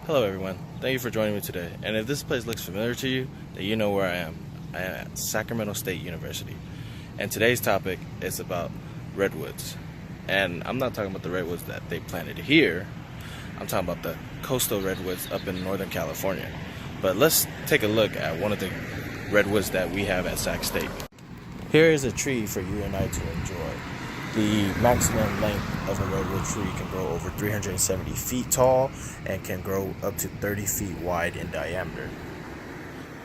Hello everyone, thank you for joining me today. And if this place looks familiar to you, then you know where I am. I am at Sacramento State University. And today's topic is about redwoods. And I'm not talking about the redwoods that they planted here. I'm talking about the coastal redwoods up in Northern California. But let's take a look at one of the redwoods that we have at Sac State. Here is a tree for you and I to enjoy. The maximum length of a redwood tree can grow over 370 feet tall and can grow up to 30 feet wide in diameter.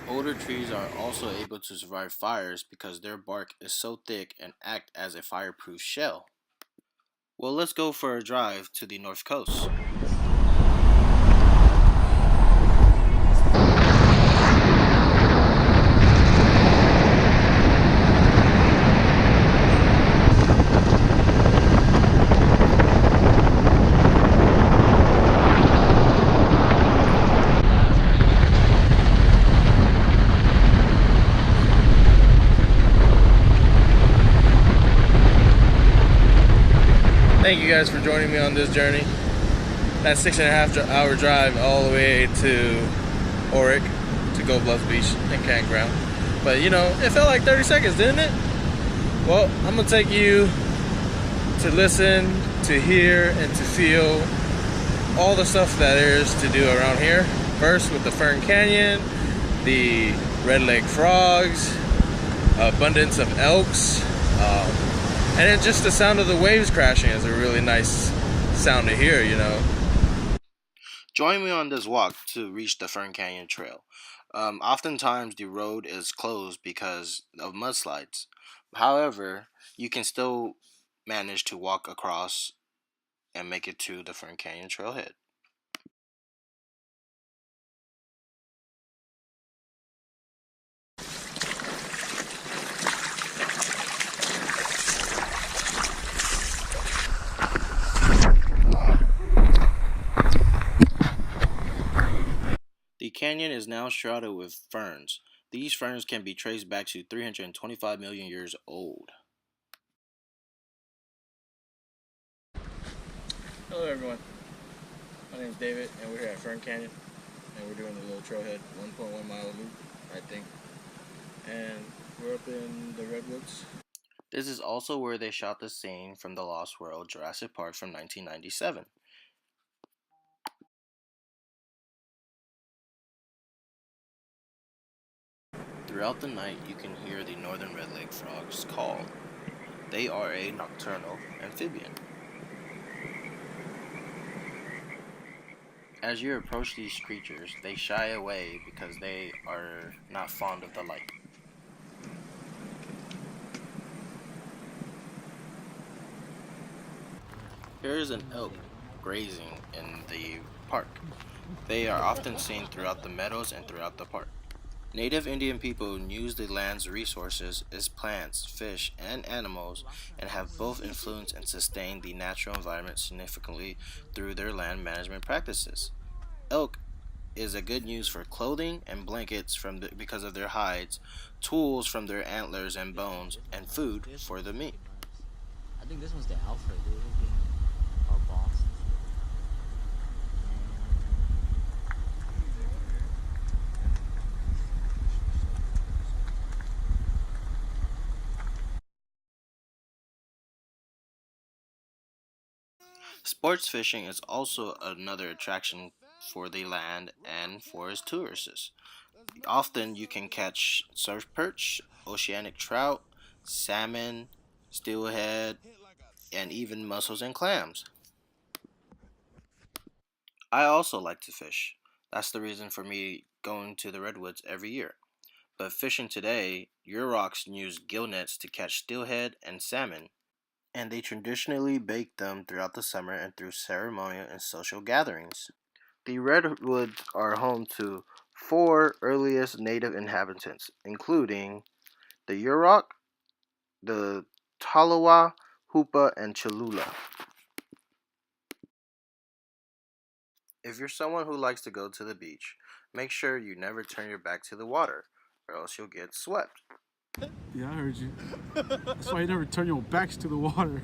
Older trees are also able to survive fires because their bark is so thick and act as a fireproof shell. Well, let's go for a drive to the North Coast. Thank you guys for joining me on this journey. That 6.5-hour drive all the way to Oric to Gold Bluff Beach and campground. But you know, it felt like 30 seconds, didn't it? Well, I'm gonna take you to listen, to hear, and to feel all the stuff that there is to do around here. First with the Fern Canyon, the red-legged frogs, abundance of elks, and then just the sound of the waves crashing is a really nice sound to hear, you know. Join me on this walk to reach the Fern Canyon Trail. Oftentimes the road is closed because of mudslides. However, you can still manage to walk across and make it to the Fern Canyon Trailhead. The canyon is now shrouded with ferns. These ferns can be traced back to 325 million years old. Hello everyone, my name is David and we're here at Fern Canyon and we're doing the little trailhead, 1.1 mile loop, I think. And we're up in the Redwoods. This is also where they shot the scene from The Lost World Jurassic Park from 1997. Throughout the night, you can hear the northern red-legged frogs call. They are a nocturnal amphibian. As you approach these creatures, they shy away because they are not fond of the light. Here is an elk grazing in the park. They are often seen throughout the meadows and throughout the park. Native Indian people use the land's resources as plants, fish, and animals and have both influenced and sustained the natural environment significantly through their land management practices. Elk is a good use for clothing and blankets because of their hides, tools from their antlers and bones, and food for the meat. I think this one's the Alfred, dude. Being our boss. Sports fishing is also another attraction for the land and for its tourists. Often you can catch surf perch, oceanic trout, salmon, steelhead, and even mussels and clams. I also like to fish. That's the reason for me going to the redwoods every year. But fishing today, Yurocks use gill nets to catch steelhead and salmon, and they traditionally bake them throughout the summer and through ceremonial and social gatherings. The redwoods are home to four earliest native inhabitants, including the Yurok, the Tolowa, Hoopa, and Cholula. If you're someone who likes to go to the beach, make sure you never turn your back to the water, or else you'll get swept. Yeah, I heard you. That's why you never turn your backs to the water.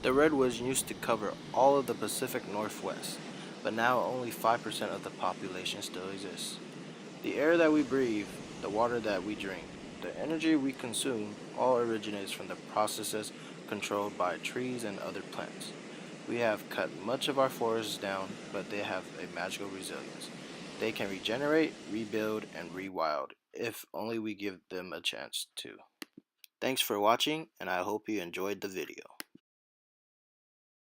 The redwoods used to cover all of the Pacific Northwest, but now only 5% of the population still exists. The air that we breathe, the water that we drink, the energy we consume all originates from the processes controlled by trees and other plants. We have cut much of our forests down, but they have a magical resilience. They can regenerate, rebuild, and rewild if only we give them a chance to. Thanks for watching, and I hope you enjoyed the video.